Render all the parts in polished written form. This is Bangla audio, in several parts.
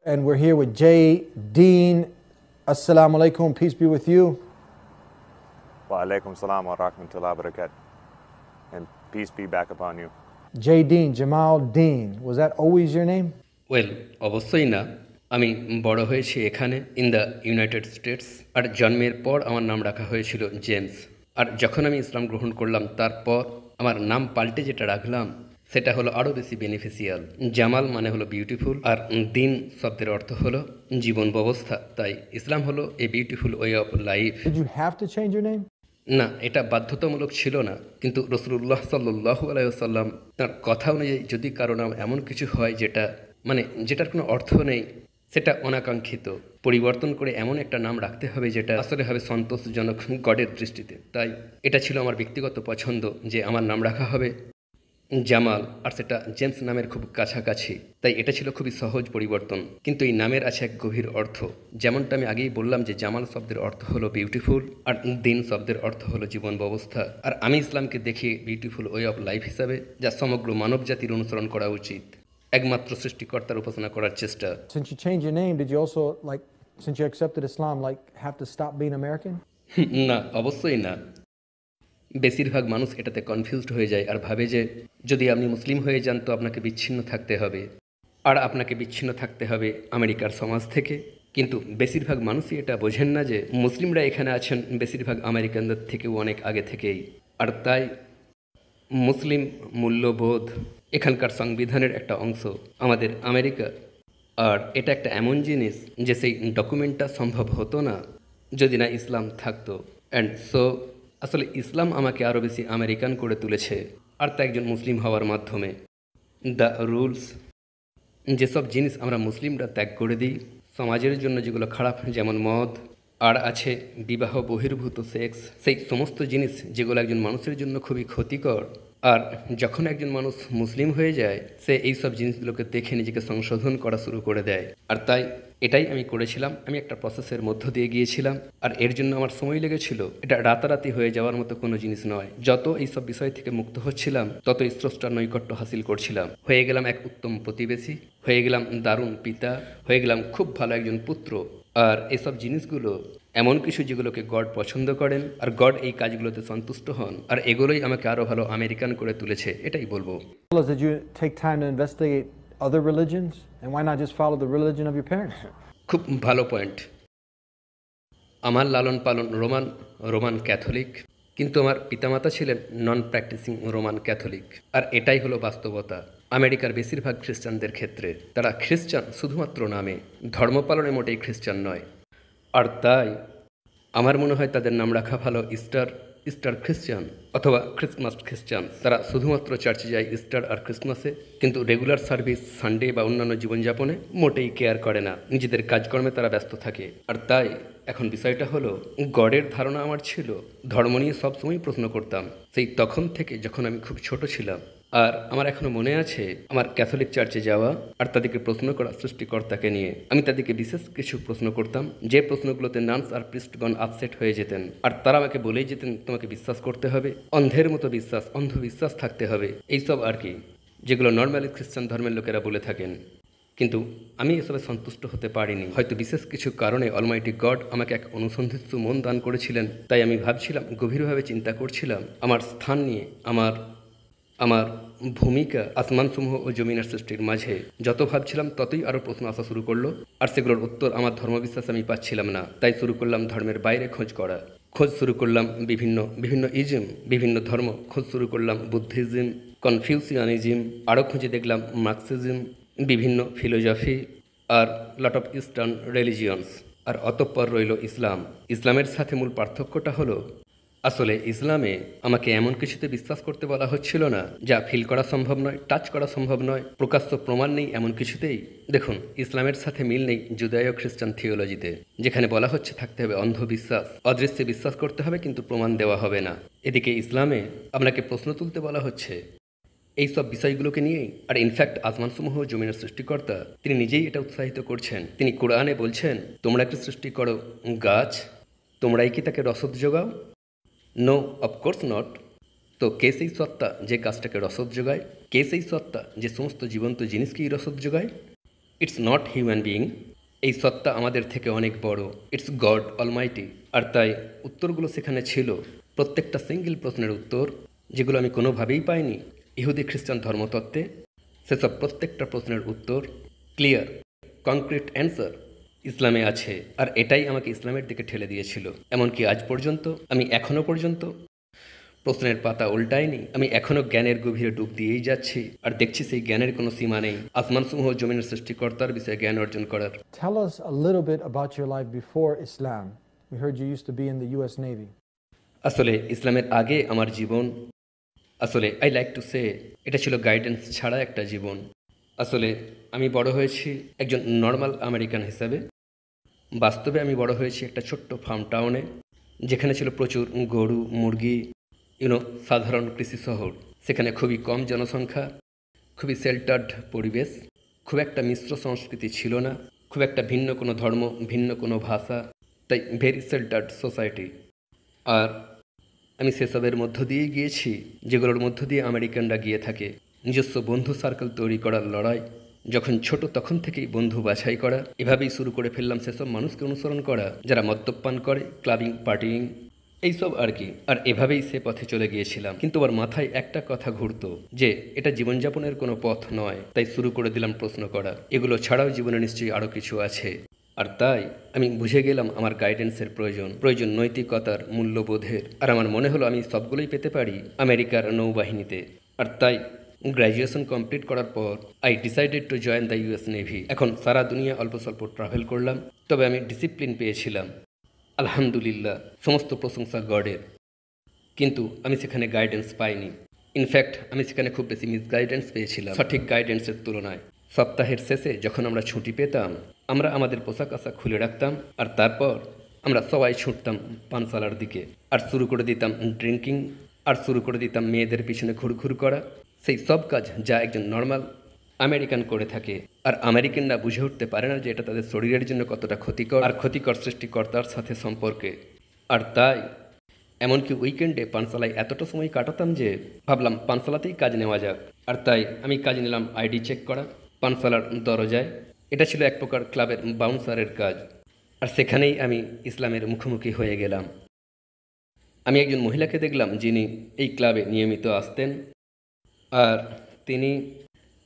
And we're here with Jay Dean. Assalamu alaikum, peace be with you. Wa alaikum salam wa rahmatullahi wa barakatuh. And peace be back upon you. Jay Dean, Jamal Dean. Was that always your name? Well অবশ্যই না। আমি বড় হয়েছি এখানে ইন দ্য ইউনাইটেড স্টেটস, আর জন্মের পর আমার নাম রাখা হয়েছিল জেমস। আর যখন আমি ইসলাম গ্রহণ করলাম তারপর আমার নাম পাল্টে যেটা রাখলাম সেটা হলো আরও বেশি বেনিফিশিয়াল। জামাল মানে হলো বিউটিফুল, আর দিন শব্দের অর্থ হলো জীবন ব্যবস্থা। তাই ইসলাম হলো a beautiful way of life. Did you have to change your name? না, এটা বাধ্যতামূলক ছিল না, কিন্তু রাসূলুল্লাহ সাল্লাল্লাহু আলাইহি ওয়াসাল্লাম তার কথা অনুযায়ী যদি কারো নাম এমন কিছু হয় যেটার কোনো অর্থ নেই, সেটা অনাকাঙ্ক্ষিত, পরিবর্তন করে এমন একটা নাম রাখতে হবে যেটা আসলে হবে সন্তোষজনক গডের দৃষ্টিতে। তাই এটা ছিল আমার ব্যক্তিগত পছন্দ যে আমার নাম রাখা হবে জামাল, আর সেটা জেমস নামের খুব কাছাকাছি। তাই এটা ছিল খুবই সহজ পরিবর্তন, কিন্তু এই নামের আছে এক গভীর অর্থ। যেমনটা আমি আগেই বললাম যে জামাল শব্দের অর্থ হলো বিউটিফুল, আর দিন শব্দের অর্থ হলো জীবন ব্যবস্থা। আর আমি ইসলামকে দেখি বিউটিফুল ওয়ে অফ লাইফ হিসাবে, যা সমগ্র মানব জাতির অনুসরণ করা উচিত, একমাত্র সৃষ্টিকর্তার উপাসনা করার চেষ্টা। Since you changed your name, did you also, since you accepted Islam, have to stop being American? না, অবশ্যই না। বেশিরভাগ মানুষ এটাতে কনফিউজড হয়ে যায় আর ভাবে যে যদি আপনি মুসলিম হয়ে যান তো আপনাকে বিচ্ছিন্ন থাকতে হবে, আর আপনাকে বিচ্ছিন্ন থাকতে হবে আমেরিকার সমাজ থেকে। কিন্তু বেশিরভাগ মানুষই এটা বোঝেন না যে মুসলিমরা এখানে আছেন বেশিরভাগ আমেরিকানদের থেকেও অনেক আগে থেকেই। আর তাই মুসলিম মূল্যবোধ এখানকার সংবিধানের একটা অংশ আমাদের আমেরিকা। আর এটা একটা এমন জিনিস যে সেই ডকুমেন্টটা সম্ভব হতো না যদি না ইসলাম থাকতো। অ্যান্ড সো আসলে ইসলাম আমাকে আরও বেশি আমেরিকান করে তুলেছে, আর তা একজন মুসলিম হওয়ার মাধ্যমে। দ্য রুলস, যেসব জিনিস আমরা মুসলিমরা ত্যাগ করে দিই সমাজের জন্য, যেগুলো খারাপ, যেমন মদ, আর আছে বিবাহ বহির্ভূত সেক্স, সেই সমস্ত জিনিস যেগুলো একজন মানুষের জন্য খুবই ক্ষতিকর। আর যখন একজন মানুষ মুসলিম হয়ে যায় সে এই সব জিনিসগুলোকে দেখে নিজেকে সংশোধন করা শুরু করে দেয়। আর তাই এটাই আমি করেছিলাম। আমি একটা প্রসেসের মধ্য দিয়ে গিয়েছিলাম, আর এর জন্য আমার সময় লেগেছিল। এটা রাতারাতি হয়ে যাওয়ার মতো কোনো জিনিস নয়। যত এইসব বিষয় থেকে মুক্ত হচ্ছিলাম ততই স্রষ্টার নৈকট্য হাসিল করছিলাম। হয়ে গেলাম এক উত্তম প্রতিবেশী, হয়ে গেলাম দারুণ পিতা, হয়ে গেলাম খুব ভালো একজন পুত্র। আর এসব জিনিসগুলো এমন কিছু যেগুলোকে গড পছন্দ করেন, আর গড এই কাজগুলোতে সন্তুষ্ট হন, আর এগুলোই আমাকে আরও ভালো আমেরিকান করে তুলেছে, এটাই বলবো। Did you take time to investigate other religions? And why not just follow the religion of your parents? খুব ভালো পয়েন্ট। আমার লালন পালন রোমান ক্যাথলিক, কিন্তু আমার পিতামাতা ছিলেন নন প্র্যাকটিসিং রোমান ক্যাথলিক। আর এটাই হলো বাস্তবতা আমেরিকার বেশিরভাগ খ্রিস্টানদের ক্ষেত্রে। তারা খ্রিস্টান শুধুমাত্র নামে, ধর্ম পালনে মোটেই খ্রিস্টান নয়। আর তাই আমার মনে হয় তাদের নাম রাখা ভালো ইস্টার খ্রিস্টান অথবা ক্রিসমাস খ্রিস্টান। তারা শুধুমাত্র চার্চে যায় ইস্টার আর ক্রিসমাসে, কিন্তু রেগুলার সার্ভিস, সানডে বা অন্যান্য জীবনযাপনে মোটেই কেয়ার করে না। নিজেদের কাজকর্মে তারা ব্যস্ত থাকে। আর তাই এখন বিষয়টা হলো, গডের ধারণা আমার ছিল, ধর্ম নিয়ে সবসময় প্রশ্ন করতাম সেই তখন থেকে যখন আমি খুব ছোট ছিলাম। আর আমার এখনও মনে আছে আমার ক্যাথলিক চার্চে যাওয়া আর তাদেরকে প্রশ্ন করা সৃষ্টিকর্তাকে নিয়ে। আমি তাদেরকে বিশেষ কিছু প্রশ্ন করতাম, যে প্রশ্নগুলোতে নার্স আর প্রিস্টগণ আপসেট হয়ে যেতেন। আর তারা আমাকে বলেই যেতেন তোমাকে বিশ্বাস করতে হবে, অন্ধের মতো বিশ্বাস, অন্ধবিশ্বাস থাকতে হবে, এইসব আর কি, যেগুলো নর্মালি খ্রিস্টান ধর্মের লোকেরা বলে থাকেন। কিন্তু আমি এসবে সন্তুষ্ট হতে পারিনি। হয়তো বিশেষ কিছু কারণে অলমাইটি গড আমাকে এক অনুসন্ধিৎসু মন দান করেছিলেন। তাই আমি ভাবছিলাম, গভীরভাবে চিন্তা করছিলাম আমার স্থান নিয়ে, আমার ভূমিকা আসমানসমূহ ও জমিনের সৃষ্টির মাঝে। যত ভাবছিলাম ততই আরও প্রশ্ন আসা শুরু করলো, আর সেগুলোর উত্তর আমার ধর্মবিশ্বাস আমি পাচ্ছিলাম না। তাই শুরু করলাম ধর্মের বাইরে খোঁজ শুরু করলাম বিভিন্ন ইজম, বিভিন্ন ধর্ম খোঁজ শুরু করলাম, বুদ্ধিজম, কনফিউশিয়ানিজম, আরও খুঁজে দেখলাম মার্কসিজম, বিভিন্ন ফিলোজফি, আর লট অফ ইস্টার্ন রিলিজিয়ন্স। আর অতঃপর রইল ইসলামের সাথে মূল পার্থক্যটা হলো, আসলে ইসলামে আমাকে এমন কিছুতে বিশ্বাস করতে বলা হচ্ছিল না যা ফিল করা সম্ভব নয়, টাচ করা সম্ভব নয়, প্রকাশ্য প্রমাণ নেই এমন কিছুতেই। দেখুন, ইসলামের সাথে মিল নেই জুদায়ো খ্রিস্টান থিওলজিতে, যেখানে বলা হচ্ছে থাকতে হবে অন্ধবিশ্বাস, অদৃশ্যে বিশ্বাস করতে হবে কিন্তু প্রমাণ দেওয়া হবে না। এদিকে ইসলামে আপনাকে প্রশ্ন তুলতে বলা হচ্ছে এই সব বিষয়গুলোকে নিয়েই। আর ইনফ্যাক্ট আসমানসমূহ জমিনের সৃষ্টিকর্তা তিনি নিজেই এটা উৎসাহিত করছেন। তিনি কোরআনে বলছেন, তোমরা কি সৃষ্টি করো গাছ, তোমরাই কি তাকে রসদ যোগাও? No, of course not. তো কে সেই সত্তা যে গাছটাকে রসদ যোগায়? কে সেই সত্তা যে সমস্ত জীবন্ত জিনিসকেই রসদ যোগায়? It's not human being. এই সত্তা আমাদের থেকে অনেক বড়। It's god Almighty. আর তাই উত্তরগুলো সেখানে ছিল, প্রত্যেকটা সিঙ্গেল প্রশ্নের উত্তর, যেগুলো আমি কোনোভাবেই পাইনি ইহুদি খ্রিস্টান ধর্মতত্ত্বে। সেসব প্রত্যেকটা প্রশ্নের উত্তর, ক্লিয়ার কংক্রিট অ্যান্সার, ইসলামে আছে। আর এটাই আমাকে ইসলামের দিকে ঠেলে দিয়েছিল। এমনকি আজ পর্যন্ত আমি এখনও পর্যন্ত প্রশ্নের পাতা উল্টাইনি। আমি এখনও জ্ঞানের গভীরে ডুব দিয়েই যাচ্ছি, আর দেখছি সেই জ্ঞানের কোনো সীমা নেই। আসমানসমূহ জমিনের সৃষ্টিকর্তার বিষয়ে জ্ঞান অর্জন করার। Tell us a little bit about your life before Islam. We heard you used to be in the US Navy. আসলে ইসলামের আগে আমার জীবন, আসলে আই লাইক টু সে, এটা ছিল গাইডেন্স ছাড়া একটা জীবন। আসলে আমি বড় হয়েছি একজন নর্মাল আমেরিকান হিসাবে। বাস্তবে আমি বড় হয়েছি একটা ছোট্ট ফার্ম টাউনে, যেখানে ছিল প্রচুর গরু, মুরগি, সাধারণ কৃষি শহর। সেখানে খুবই কম জনসংখ্যা, খুবই শেল্টার্ড পরিবেশ, খুব একটা মিশ্র সংস্কৃতি ছিল না, খুব একটা ভিন্ন কোনো ধর্ম, ভিন্ন কোনো ভাষা, তাই ভেরি শেল্টার্ড সোসাইটি। আর আমি সেসবের মধ্য দিয়েই গিয়েছি, যেগুলোর মধ্য দিয়ে আমেরিকানরা গিয়ে থাকে। নিজস্ব বন্ধু সার্কেল তৈরি করার লড়াই, যখন ছোট তখন থেকেই বন্ধু বাছাই করা। এভাবেই শুরু করে ফেললাম সেসব মানুষকে অনুসরণ করা যারা মদ্যপান করে, ক্লাবিং, পার্টিং, এইসব আর কি। আর এভাবেই সে পথে চলে গিয়েছিলাম। কিন্তু আমার মাথায় একটা কথা ঘুরতো যে এটা জীবনযাপনের কোনো পথ নয়। তাই শুরু করে দিলাম প্রশ্ন করা, এগুলো ছাড়াও জীবনে নিশ্চয়ই আরও কিছু আছে। আর তাই আমি বুঝে গেলাম আমার গাইডেন্সের প্রয়োজন নৈতিকতার, মূল্যবোধের। আর আমার মনে হলো আমি সবগুলোই পেতে পারি আমেরিকার নৌবাহিনীতে। আর তাই গ্র্যাজুয়েশন কমপ্লিট করার পর I decided to join the US navy. এখন সারা দুনিয়া অল্প স্বল্প ট্রাভেল করলাম, তবে আমি ডিসিপ্লিন পেয়েছিলাম, আলহামদুলিল্লাহ, সমস্ত প্রশংসা গডের। কিন্তু আমি সেখানে গাইডেন্স পাইনি। ইনফ্যাক্ট আমি সেখানে খুব বেশি মিসগাইডেন্স পেয়েছিলাম সঠিক গাইডেন্সের তুলনায়। সপ্তাহের শেষে যখন আমরা ছুটি পেতাম, আমরা আমাদের পোশাক আশাক খুলে রাখতাম, আর তারপর আমরা সবাই ছুটতাম পানশালার দিকে, আর শুরু করে দিতাম ড্রিঙ্কিং, আর শুরু করে দিতাম মেয়েদের পিছনে ঘুরঘুর করা। সেই সব কাজ যা একজন নর্মাল আমেরিকান করে থাকে। আর আমেরিকানরা বুঝে উঠতে পারে না যে এটা তাদের শরীরের জন্য কতটা ক্ষতিকর, আর ক্ষতিকর সৃষ্টিকর্তার সাথে সম্পর্কে। আর তাই এমনকি উইকেন্ডে পানশালায় এতটা সময় কাটাতাম যে ভাবলাম পানশালাতেই কাজ নেওয়া যাক। আর তাই আমি কাজ নিলাম আইডি চেক করা পানশালার দরজায়। এটা ছিল এক প্রকার ক্লাবের বাউন্সারের কাজ। আর সেখানেই আমি ইসলামের মুখোমুখি হয়ে গেলাম। আমি একজন মহিলাকে দেখলাম যিনি এই ক্লাবে নিয়মিত আসতেন, আর তিনি,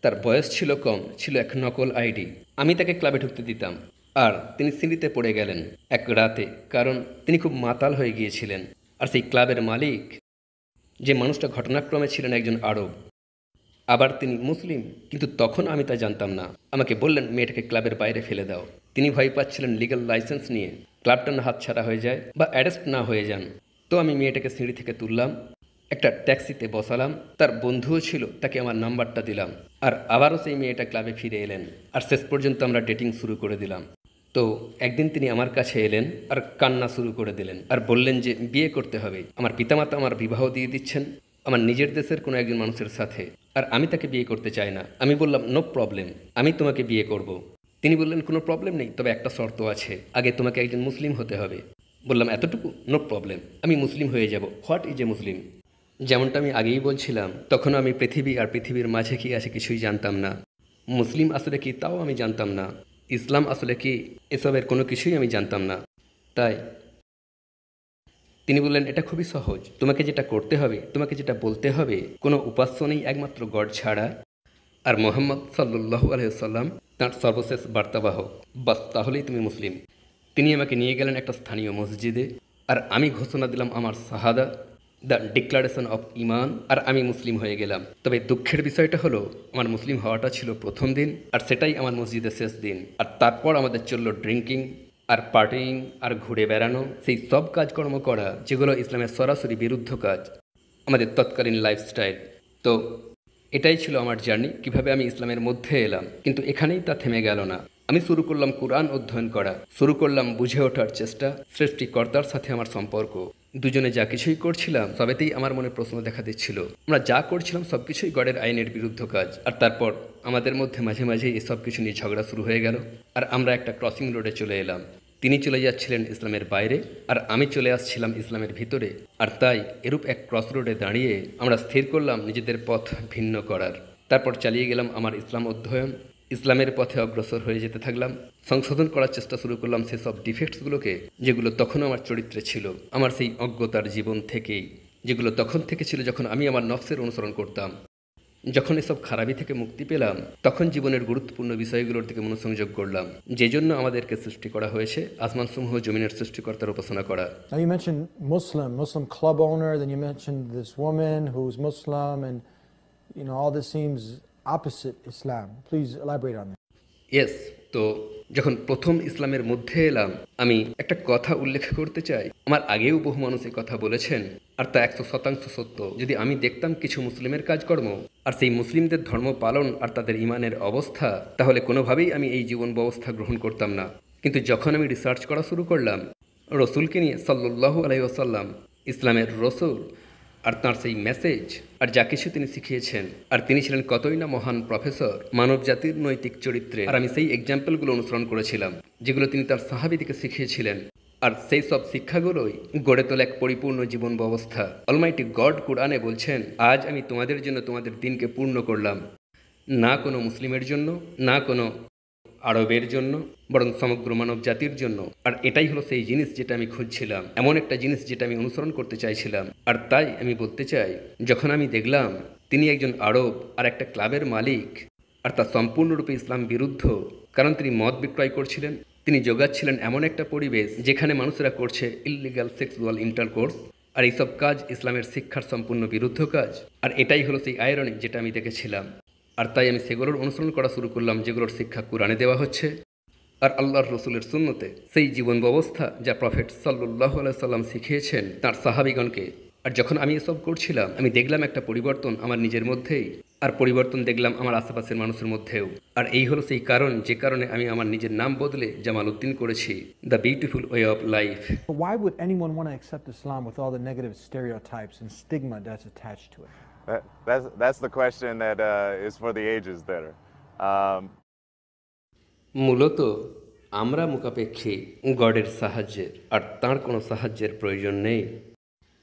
তার বয়স ছিল কম, ছিল এক নকল আইডি। আমি তাকে ক্লাবে ঢুকতে দিতাম, আর তিনি সিঁড়িতে পড়ে গেলেন এক রাতে, কারণ তিনি খুব মাতাল হয়ে গিয়েছিলেন। আর সেই ক্লাবের মালিক, যে মানুষটা ঘটনাক্রমে ছিলেন একজন আরব, আবার তিনি মুসলিম, কিন্তু তখন আমি তা জানতাম না। আমাকে বললেন মেয়েটাকে ক্লাবের বাইরে ফেলে দাও। তিনি ভয় পাচ্ছিলেন লিগ্যাল লাইসেন্স নিয়ে ক্লাবটা না হাতছাড়া হয়ে যায় বা অ্যারেস্ট না হয়ে যান। তো আমি মেয়েটাকে সিঁড়ি থেকে তুললাম, একটা ট্যাক্সিতে বসালাম, তার বন্ধুও ছিল, তাকে আমার নাম্বারটা দিলাম, আর আবারও সেই মেয়েটা ক্লাবে ফিরে এলেন। আর শেষ পর্যন্ত আমরা ডেটিং শুরু করে দিলাম। তো একদিন তিনি আমার কাছে এলেন আর কান্না শুরু করে দিলেন, আর বললেন যে বিয়ে করতে হবে। আমার পিতামাতা আমার বিবাহ দিয়ে দিচ্ছেন আমার নিজের দেশের কোনো একজন মানুষের সাথে, আর আমি তাকে বিয়ে করতে চাই না। আমি বললাম নো প্রবলেম, আমি তোমাকে বিয়ে করব। তিনি বললেন কোনো প্রবলেম নেই, তবে একটা শর্ত আছে, আগে তোমাকে একজন মুসলিম হতে হবে। বললাম এতটুকু? নো প্রবলেম, আমি মুসলিম হয়ে যাব। হোয়াট ইজ এ মুসলিম? যেমনটা আমি আগেই বলছিলাম, তখনও আমি পৃথিবী আর পৃথিবীর মাঝে কি আছে কিছুই জানতাম না। মুসলিম আসলে কি তাও আমি জানতাম না। ইসলাম আসলে কি এসবের কোনো কিছুই আমি জানতাম না। তাই তিনি বললেন এটা খুবই সহজ, তোমাকে যেটা করতে হবে, তোমাকে যেটা বলতে হবে, কোনো উপাস্য নেই একমাত্র গড ছাড়া, আর মোহাম্মদ সাল্লাল্লাহু আলাইহি সাল্লাম তাঁর সর্বশেষ বার্তাবাহক, বাস তাহলেই তুমি মুসলিম। তিনি আমাকে নিয়ে গেলেন একটা স্থানীয় মসজিদে, আর আমি ঘোষণা দিলাম আমার শাহাদা, দ্য ডিক্লারেশন অফ ইমান, আর আমি মুসলিম হয়ে গেলাম। তবে দুঃখের বিষয়টা হলো আমার মুসলিম হওয়াটা ছিল প্রথম দিন, আর সেটাই আমার মসজিদের শেষ দিন। আর তারপর আমাদের চলল ড্রিঙ্কিং আর পার্টিং আর ঘুরে বেড়ানো, সেই সব কাজকর্ম করা যেগুলো ইসলামের সরাসরি বিরুদ্ধ কাজ, আমাদের তৎকালীন লাইফস্টাইল। তো এটাই ছিল আমার জার্নি, কিভাবে আমি ইসলামের মধ্যে এলাম। কিন্তু এখানেই তা থেমে গেল না। আমি শুরু করলাম কোরআন অধ্যয়ন করা, শুরু করলাম বুঝে ওঠার চেষ্টা, সৃষ্টিকর্তার সাথে আমার সম্পর্ক। দুজনে যা কিছুই করছিলাম সবেতেই আমার মনে প্রশ্ন দেখা দিচ্ছিল। আমরা যা করছিলাম সব কিছুই গডের আইনের বিরুদ্ধ কাজ। আর তারপর আমাদের মধ্যে মাঝে মাঝেই এসব কিছু নিয়ে ঝগড়া শুরু হয়ে গেল, আর আমরা একটা ক্রসিং রোডে চলে এলাম। তিনি চলে যাচ্ছিলেন ইসলামের বাইরে, আর আমি চলে আসছিলাম ইসলামের ভিতরে। আর তাই এরূপ এক ক্রস রোডে দাঁড়িয়ে আমরা স্থির করলাম নিজেদের পথ ভিন্ন করার। তারপর চালিয়ে গেলাম আমার ইসলাম অধ্যয়ন, ইসলামের পথে অগ্রসর হয়ে যেতে থাকলাম, সংশোধন করার চেষ্টা শুরু করলাম সেসব ডিফেক্টসগুলোকে যেগুলো তখনও আমার চরিত্রে ছিল, আমার সেই অজ্ঞতার জীবন থেকেই, যেগুলো তখন থেকে ছিল যখন আমি আমার নফসের অনুসরণ করতাম। যখন এসব খারাপি থেকে মুক্তি পেলাম, তখন জীবনের গুরুত্বপূর্ণ বিষয়গুলোর দিকে মনোসংযোগ করলাম, যে জন্য আমাদেরকে সৃষ্টি করা হয়েছে আসমানসমূহ জমিনের সৃষ্টিকর্তার উপাসনা করা। Now you mentioned Muslim club owner, then you mentioned this woman who's Muslim, and all this seems opposite Islam. Please elaborate on that. Yes, তো যখন প্রথম ইসলামের মধ্যে এলাম, আমি একটা কথা উল্লেখ করতে চাই। আমার আগেও বহু মানুষ এই কথা বলেছেন, আর তা 100% সত্য। যদি আমি দেখতাম কিছু মুসলিমের কাজকর্ম আর সেই মুসলিমদের ধর্ম পালন আর তাদের ইমানের অবস্থা, তাহলে কোনোভাবেই আমি এই জীবন ব্যবস্থা গ্রহণ করতাম না। কিন্তু যখন আমি রিসার্চ করা শুরু করলাম রসুলকে নিয়ে, সাল্লাল্লাহু আলাইহি ওয়াসাল্লাম, ইসলামের রসুল আর তাঁর সেই মেসেজ আর যা কিছু তিনি শিখিয়েছেন, আর তিনি ছিলেন কতই না মহান প্রফেসর মানব জাতির নৈতিক চরিত্রে, আর আমি সেই এক্সাম্পলগুলো অনুসরণ করেছিলাম যেগুলো তিনি তার সাহাবীদেরকে শিখিয়েছিলেন। আর সেই সব শিক্ষাগুলোই গড়ে তোলা এক পরিপূর্ণ জীবন ব্যবস্থা। অলমাইটি গড কুরআনে বলছেন, আজ আমি তোমাদের জন্য তোমাদের দিনকে পূর্ণ করলাম, না কোনো মুসলিমের জন্য, না কোনো আরবের জন্য, বরং সমগ্র মানব জাতির জন্য। আর এটাই হলো সেই জিনিস যেটা আমি খুঁজছিলাম, এমন একটা জিনিস যেটা আমি অনুসরণ করতে চাইছিলাম। আর তাই আমি বলতে চাই, যখন আমি দেখলাম তিনি একজন আরব আর একটা ক্লাবের মালিক, আর তা সম্পূর্ণরূপে ইসলাম বিরুদ্ধ, কারণ তিনি মদ বিক্রয় করছিলেন, তিনি যোগাচ্ছিলেন এমন একটা পরিবেশ যেখানে মানুষেরা করছে ইললিগাল সেক্সুয়াল ইন্টারকোর্স, আর এইসব কাজ ইসলামের শিক্ষার সম্পূর্ণ বিরুদ্ধ কাজ। আর এটাই হলো সেই আয়রনি যেটা আমি দেখেছিলাম। আর তাই আমি সেগুলোর অনুসরণ করা শুরু করলাম যেগুলোর শিক্ষা কুরআনে দেওয়া হচ্ছে আর আল্লাহর রসুলের সুন্নতে, সেই জীবন ব্যবস্থা যা প্রফেট সাল্লাল্লাহু আলাইহি সাল্লাম শিখিয়েছেন তার সাহাবীগণকে। আর যখন আমি এসব করছিলাম, আমি দেখলাম একটা পরিবর্তন আমার নিজের মধ্যেই, আর পরিবর্তন দেখলাম আমার আশেপাশের মানুষের মধ্যেও। আর এই হলো সেই কারণ যে কারণে আমি আমার নিজের নাম বদলে জামাল উদ্দিন করেছি, the beautiful way of life. But why would anyone want to accept Islam with all the negative stereotypes and stigma that's attached to it? That's the question that is for the ages there. মূলত আমরা মুখাপেক্ষী গডের সাহায্যের, আর তাঁর কোনো সাহায্যের প্রয়োজন নেই।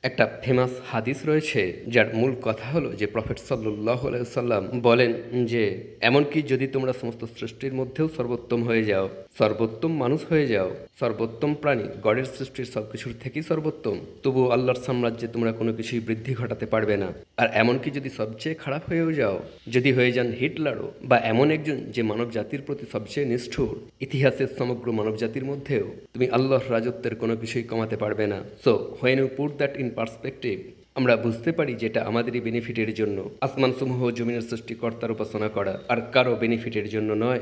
একটা ফেমাস হাদিস রয়েছে যার মূল কথা হলো যে প্রফেট সাল্লাল্লাহু আলাইহি সাল্লাম বলেন যে, এমনকি যদি তোমরা সমস্ত সৃষ্টির মধ্যেও সর্বোত্তম হয়ে যাও, সর্বোত্তম মানুষ হয়ে যাও, সর্বোত্তম প্রাণী, গডের সৃষ্টির সব কিছুর থেকেই সর্বোত্তম, তবুও আল্লাহর সাম্রাজ্যে তোমরা কোনো কিছুই বৃদ্ধি ঘটাতে পারবে না। আর এমনকি যদি সবচেয়ে খারাপ হয়েও যাও, যদি হয়ে যান হিটলারও, বা এমন একজন যে মানব জাতির প্রতি সবচেয়ে নিষ্ঠুর, ইতিহাসের সমগ্র মানব জাতির মধ্যেও তুমি আল্লাহর রাজত্বের কোনো কিছুই কমাতে পারবে না। So when you put that in perspective, আমরা বুঝতে পারি যেটা আমাদেরই বেনিফিটের জন্য, আসমানসমূহ জমিনের সৃষ্টিকর্তার উপাসনা করা, আর কারো বেনিফিটের জন্য নয়।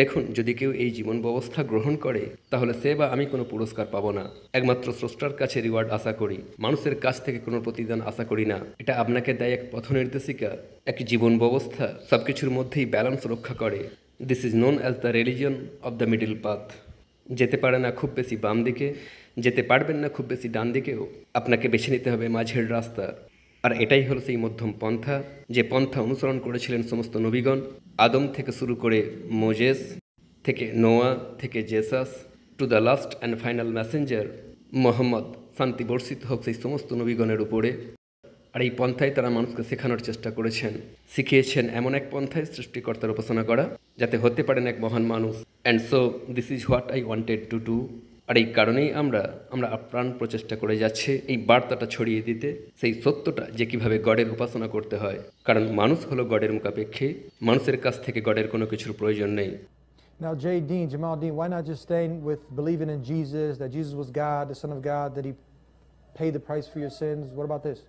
দেখুন, যদি কেউ এই জীবন ব্যবস্থা গ্রহণ করে, তাহলে সে বা আমি কোনো পুরস্কার পাবো না, একমাত্র স্রষ্টার কাছে রিওয়ার্ড আশা করি, মানুষের কাছ থেকে কোনো প্রতিদান আশা করি না। এটা আপনাকে দেয় এক পথ নির্দেশিকা, এক জীবন ব্যবস্থা, সব কিছুর মধ্যেই ব্যালেন্স রক্ষা করে। This is known as the religion of the middle path. যেতে পারে না খুব বেশি বাম দিকে, যেতে পারবেন না খুব বেশি ডান দিকেও, আপনাকে বেছে নিতে হবে মাঝের রাস্তা। আর এটাই হলো সেই মধ্যম পন্থা, যে পন্থা অনুসরণ করেছিলেন সমস্ত নবীগণ, আদম থেকে শুরু করে মোজেস, থেকে নোয়া, থেকে Jesus, to the last and final messenger Muhammad, শান্তি বর্ষিত হোক সেই সমস্ত নবীগণের উপরে। আর এই পন্থায় তারা মানুষকে শেখানোর চেষ্টা করেছেন, শিখিয়েছেন এমন এক পন্থায় সৃষ্টিকর্তার উপাসনা করা যাতে হতে পারেন এক মহান মানুষ। And so this is what I wanted to do. আর এই কারণেই আমরা আপ্রাণ প্রচেষ্টা করে যাচ্ছি এই বার্তাটা ছড়িয়ে দিতে, সেই সত্যটা যে কিভাবে গডের উপাসনা করতে হয়। কারণ মানুষ হলো গডের মুখাপেক্ষী, মানুষের কাছ থেকে গডের কোনো কিছুর প্রয়োজন নেই। Now, Jamal Dean, why not just stay with believing in Jesus, that Jesus was God, the Son of God, that He paid the price for your sins? What about this?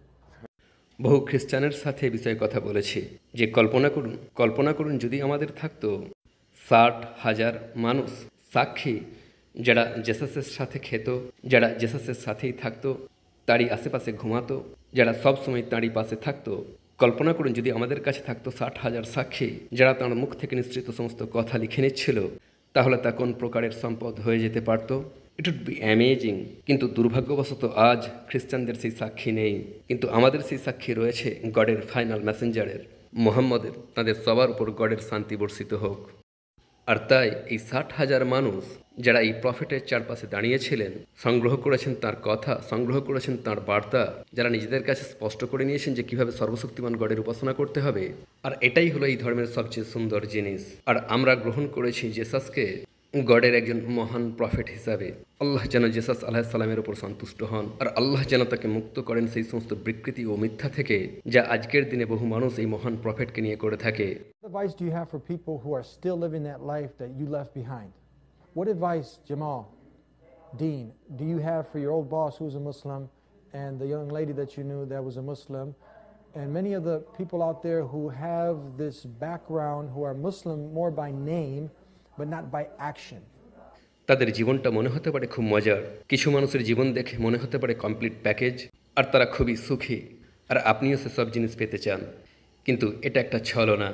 বহু খ্রিস্টানের সাথে এই বিষয়ে কথা বলেছি যে কল্পনা করুন যদি আমাদের থাকতো 60,000 মানুষ সাক্ষী, যারা জেসাসের সাথে খেত, যারা জেসাসের সাথেই থাকতো, তারই আশেপাশে ঘুমাতো, যারা সব সময় তাঁরই পাশে থাকতো। কল্পনা করুন যদি আমাদের কাছে থাকতো 60,000 সাক্ষী, যারা তাঁর মুখ থেকে নিঃসৃত সমস্ত কথা লিখে নিচ্ছিল, তাহলে তা কোন প্রকারের সম্পদ হয়ে যেতে পারত। It would be amazing. কিন্তু দুর্ভাগ্যবশত আজ খ্রিস্টানদের সেই সাক্ষী নেই, কিন্তু আমাদের সেই সাক্ষী রয়েছে গডের ফাইনাল মেসেঞ্জারের, মুহাম্মদের। তাদের সবার উপর গডের শান্তি বর্ষিত হোক। আর তাই এই 60,000 মানুষ যারা এই প্রফেটের চারপাশে দাঁড়িয়েছিলেন, সংগ্রহ করেছেন তার কথা, সংগ্রহ করেছেন তার বার্তা, যারা নিজেদের কাছে স্পষ্ট করে নিয়েছেন যে কিভাবে সর্বশক্তিমান গডের উপাসনা করতে হবে। আর এটাই হলো এই ধর্মের সবচেয়ে সুন্দর জিনিস। আর আমরা গ্রহণ করেছি জেসাসকে গডের একজন মহান প্রফেট হিসাবে। আল্লাহ যেন জেসাস আলাইহিসসালামের উপর সন্তুষ্ট হন, আর আল্লাহ যেন তাকে মুক্ত করেন সেই সমস্ত বিকৃতি ও মিথ্যা থেকে যা আজকের দিনে বহু মানুষ এই মহান প্রফেটকে নিয়ে করে থাকে। What advice do you have for people who are still living that life that you left behind? What advice, Jamal, Dean, do you have for your old boss who's a Muslim and the young lady that you knew that was a Muslim and many of the people out there who have this background who are Muslim more by name but not by action? তাদের জীবনটা মনে হতে পারে খুব মজার, কিছু মানুষের জীবন দেখে মনে হতে পারে কমপ্লিট প্যাকেজ, আর তারা খুবই সুখী, আর আপনিও সেসব জিনিস পেতে চান। কিন্তু এটা একটা ছলনা,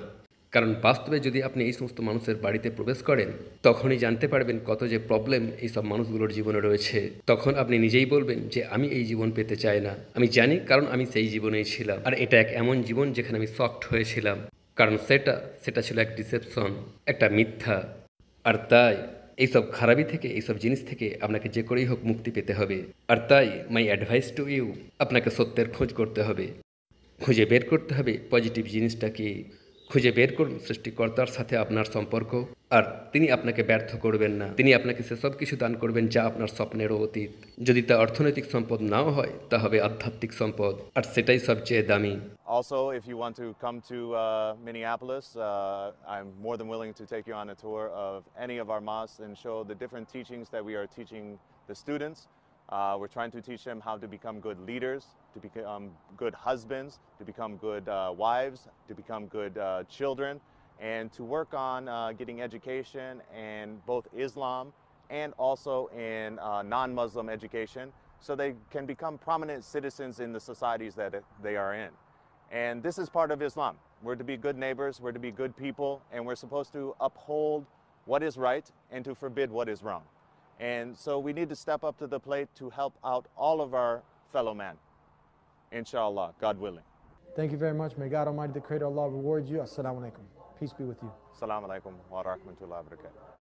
কারণ বাস্তবে যদি আপনি এই সমস্ত মানুষের বাড়িতে প্রবেশ করেন তখনই জানতে পারবেন কত যে প্রবলেম এইসব মানুষগুলোর জীবনে রয়েছে। তখন আপনি নিজেই বলবেন যে আমি এই জীবন পেতে চাই না। আমি জানি, কারণ আমি সেই জীবনেই ছিলাম, আর এটা এক এমন জীবন যেখানে আমি শকড হয়েছিলাম, কারণ সেটা ছিল এক ডিসেপশন, একটা মিথ্যা। আর তাই এইসব খারাপি থেকে, এইসব জিনিস থেকে আপনাকে যে করেই হোক মুক্তি পেতে হবে। আর তাই মাই অ্যাডভাইস টু ইউ, আপনাকে সত্যের খোঁজ করতে হবে, খুঁজে বের করতে হবে পজিটিভ জিনিসটা কি। খুঁজে বের করুন সৃষ্টিকর্তার সাথে আপনার সম্পর্ক, আর তিনি আপনাকে ব্যর্থ করবেন না। তিনি আপনাকে সেসব কিছু দান করবেন যা আপনার স্বপ্নেরও অতীত। যদি তা অর্থনৈতিক সম্পদ নাও হয়, তা হবে আধ্যাত্মিক সম্পদ, আর সেটাই সবচেয়ে দামি। Also, if you want to come to Minneapolis, I'm more than willing to take you on a tour of any of our mosques and show the different teachings that we are teaching the students. We're trying to teach them how to become good leaders, to become good husbands, to become good wives, to become good children, and to work on getting education in both Islam and also in non-Muslim education so they can become prominent citizens in the societies that they are in. And this is part of Islam. We're to be good neighbors, we're to be good people, and we're supposed to uphold what is right and to forbid what is wrong. And so we need to step up to the plate to help out all of our fellow men. Inshallah, God willing. Thank you very much. May God Almighty, the Creator Allah, reward you. Assalamu alaikum. Peace be with you. Assalamu alaikum wa rahmatullahi wa barakatuh.